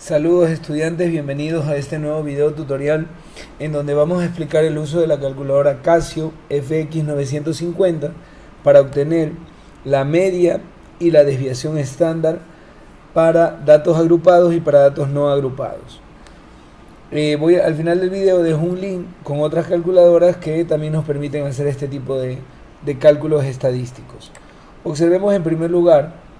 Saludos estudiantes, bienvenidos a este nuevo video tutorial en donde vamos a explicar el uso de la calculadora Casio FX950 para obtener la media y la desviación estándar para datos agrupados y para datos no agrupados. Al final del video dejo un link con otras calculadoras que también nos permiten hacer este tipo de cálculos estadísticos. Observemos en primer lugar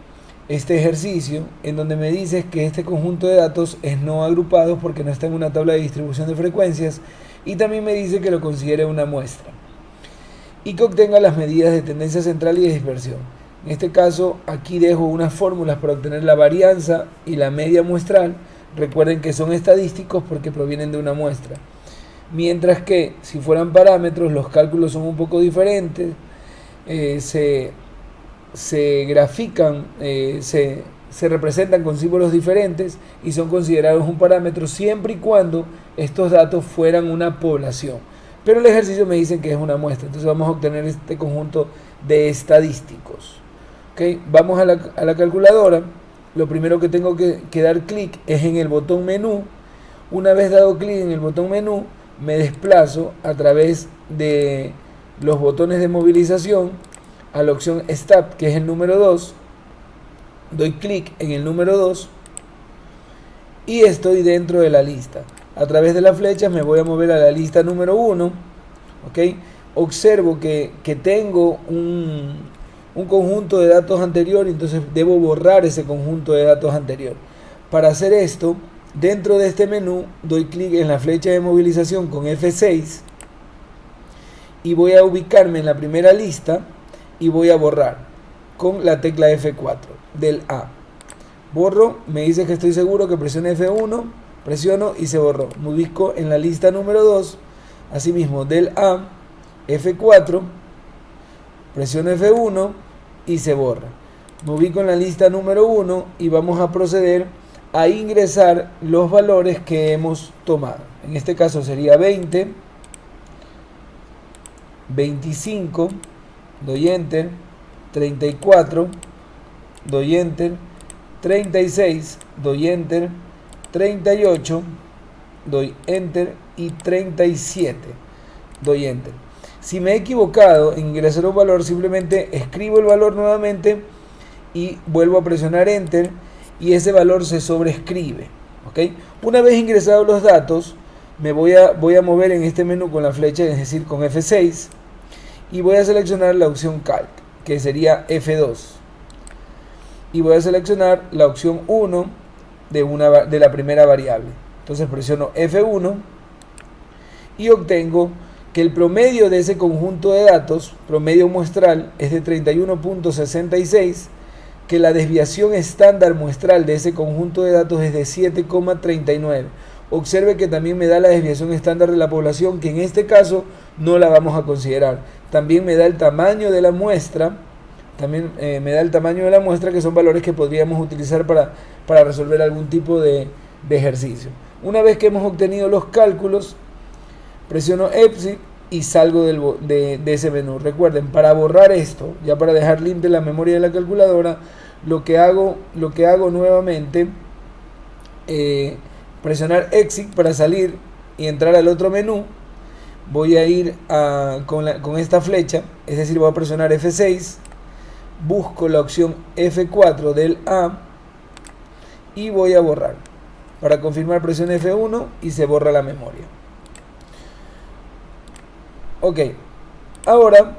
este ejercicio en donde me dices que este conjunto de datos es no agrupado porque no está en una tabla de distribución de frecuencias, y también me dice que lo considere una muestra y que obtenga las medidas de tendencia central y de dispersión. En este caso aquí dejo unas fórmulas para obtener la varianza y la media muestral. Recuerden que son estadísticos porque provienen de una muestra, mientras que si fueran parámetros los cálculos son un poco diferentes. Se grafican, se representan con símbolos diferentes y son considerados un parámetro siempre y cuando estos datos fueran una población. Pero el ejercicio me dice que es una muestra, entonces vamos a obtener este conjunto de estadísticos. ¿Okay? Vamos a la calculadora. Lo primero que tengo que dar clic es en el botón menú. Una vez dado clic en el botón menú, me desplazo a través de los botones de movilización a la opción Start, que es el número 2, doy clic en el número 2 y estoy dentro de la lista. A través de las flechas me voy a mover a la lista número 1. ¿Okay? Observo que tengo un conjunto de datos anterior, entonces debo borrar ese conjunto de datos anterior. Para hacer esto, dentro de este menú doy clic en la flecha de movilización con F6 y voy a ubicarme en la primera lista y voy a borrar con la tecla F4 del A. Borro, me dice que estoy seguro, que presione F1, presiono y se borró. Me ubico en la lista número 2, asimismo del A, F4, presiono F1 y se borra. Me ubico en la lista número 1 y vamos a proceder a ingresar los valores que hemos tomado. En este caso sería 20, 25, doy Enter, 34, doy Enter, 36, doy Enter, 38, doy Enter y 37, doy Enter. Si me he equivocado en ingresar un valor, simplemente escribo el valor nuevamente y vuelvo a presionar Enter y ese valor se sobrescribe. ¿Okay? Una vez ingresados los datos, me voy a mover en este menú con la flecha, es decir, con F6, y voy a seleccionar la opción Calc, que sería F2, y voy a seleccionar la opción 1 de la primera variable. Entonces presiono F1 y obtengo que el promedio de ese conjunto de datos, promedio muestral, es de 31.66, que la desviación estándar muestral de ese conjunto de datos es de 7,39. Observe que también me da la desviación estándar de la población, que en este caso no la vamos a considerar. También me da el tamaño de la muestra, que son valores que podríamos utilizar para resolver algún tipo de ejercicio. Una vez que hemos obtenido los cálculos, presiono Exit y salgo de ese menú. Recuerden, para borrar esto, ya para dejar limpia la memoria de la calculadora, lo que hago nuevamente, presionar Exit para salir y entrar al otro menú. Voy a ir con esta flecha, es decir, voy a presionar F6, busco la opción F4 del A y voy a borrar. Para confirmar presiono F1 y se borra la memoria. Ok, ahora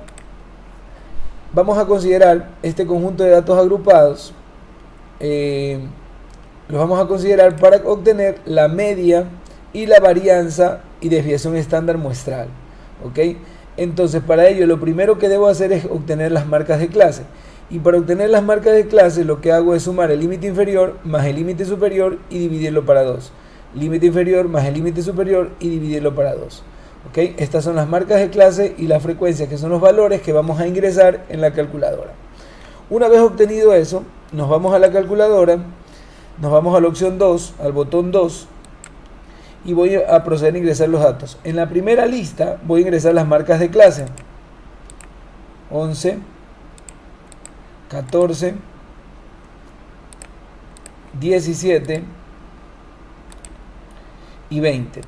vamos a considerar este conjunto de datos agrupados. Los vamos a considerar para obtener la media y la varianza y desviación estándar muestral. ¿Ok? Entonces, para ello lo primero que debo hacer es obtener las marcas de clase. Y para obtener las marcas de clase lo que hago es sumar el límite inferior más el límite superior y dividirlo para 2. Límite inferior más el límite superior y dividirlo para 2. ¿Ok? Estas son las marcas de clase y las frecuencias, que son los valores que vamos a ingresar en la calculadora. Una vez obtenido eso, nos vamos a la calculadora, nos vamos a la opción 2, al botón 2, y voy a proceder a ingresar los datos. En la primera lista voy a ingresar las marcas de clase: 11, 14, 17, y 20.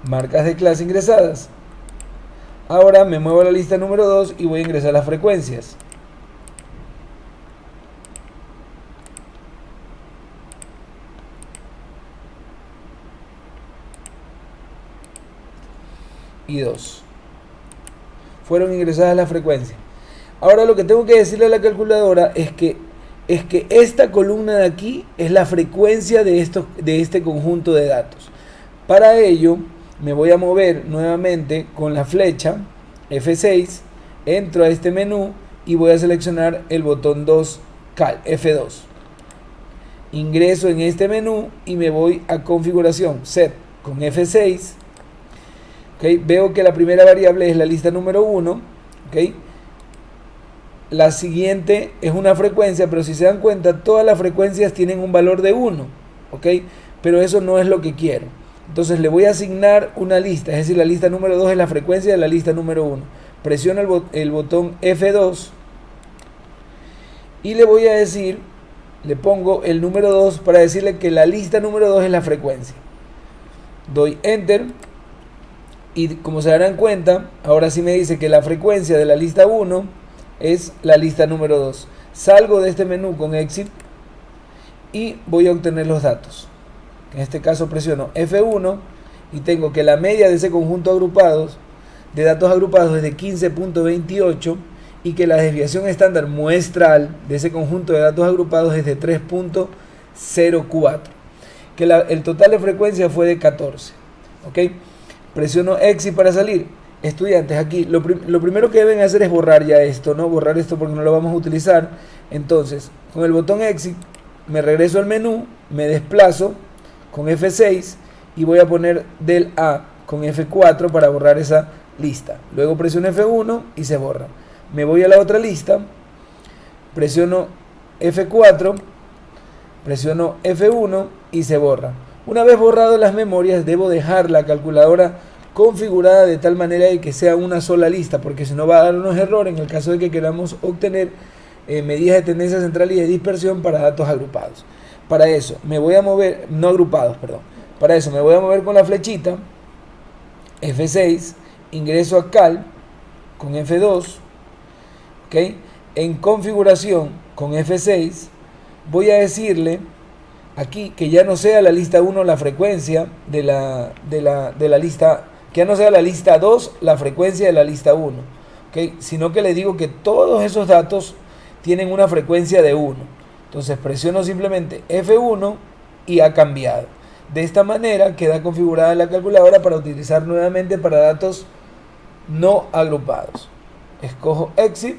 Marcas de clase ingresadas. Ahora me muevo a la lista número 2 y voy a ingresar las frecuencias. Y 2. Fueron ingresadas las frecuencias. Ahora lo que tengo que decirle a la calculadora es que esta columna de aquí es la frecuencia de este conjunto de datos. Para ello me voy a mover nuevamente con la flecha F6, entro a este menú y voy a seleccionar el botón F2. Ingreso en este menú y me voy a configuración, set con F6. Okay, veo que la primera variable es la lista número 1. Okay. La siguiente es una frecuencia, pero si se dan cuenta, todas las frecuencias tienen un valor de 1. Okay, pero eso no es lo que quiero. Entonces le voy a asignar una lista, es decir, la lista número 2 es la frecuencia de la lista número 1. Presiono el botón F2 y le voy a decir, le pongo el número 2 para decirle que la lista número 2 es la frecuencia. Doy Enter. Y como se darán cuenta, ahora sí me dice que la frecuencia de la lista 1 es la lista número 2. Salgo de este menú con Exit y voy a obtener los datos. En este caso presiono F1 y tengo que la media de ese conjunto de datos agrupados es de 15.28 y que la desviación estándar muestral de ese conjunto de datos agrupados es de 3.04. Que el total de frecuencia fue de 14. ¿Ok? Presiono Exit para salir. Estudiantes, aquí lo primero que deben hacer es borrar ya esto, ¿no? Borrar esto porque no lo vamos a utilizar. Entonces, con el botón Exit, me regreso al menú, me desplazo con F6 y voy a poner del A con F4 para borrar esa lista. Luego presiono F1 y se borra. Me voy a la otra lista, presiono F4, presiono F1 y se borra. Una vez borrado las memorias, debo dejar la calculadora configurada de tal manera de que sea una sola lista, porque si no va a dar unos errores en el caso de que queramos obtener medidas de tendencia central y de dispersión para datos agrupados. Para eso me voy a mover, no agrupados, perdón. Para eso me voy a mover con la flechita F6, ingreso a Cal con F2, ¿ok? En configuración con F6 voy a decirle aquí que ya no sea la lista 1 la frecuencia de la lista, que ya no sea la lista 2 la frecuencia de la lista 1, ¿okay? Sino que le digo que todos esos datos tienen una frecuencia de 1. Entonces presiono simplemente F1 y ha cambiado. De esta manera queda configurada la calculadora para utilizar nuevamente para datos no agrupados. Escojo Exit,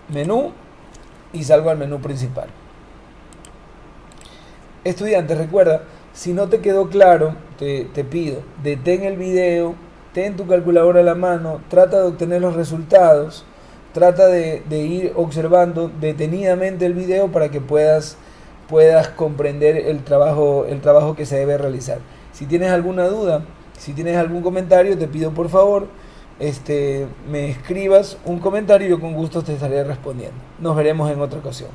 menú y salgo al menú principal. Estudiante, recuerda, si no te quedó claro, te pido, detén el video, ten tu calculadora a la mano, trata de obtener los resultados, trata de ir observando detenidamente el video para que puedas comprender el trabajo que se debe realizar. Si tienes alguna duda, si tienes algún comentario, te pido por favor me escribas un comentario y yo con gusto te estaré respondiendo. Nos veremos en otra ocasión.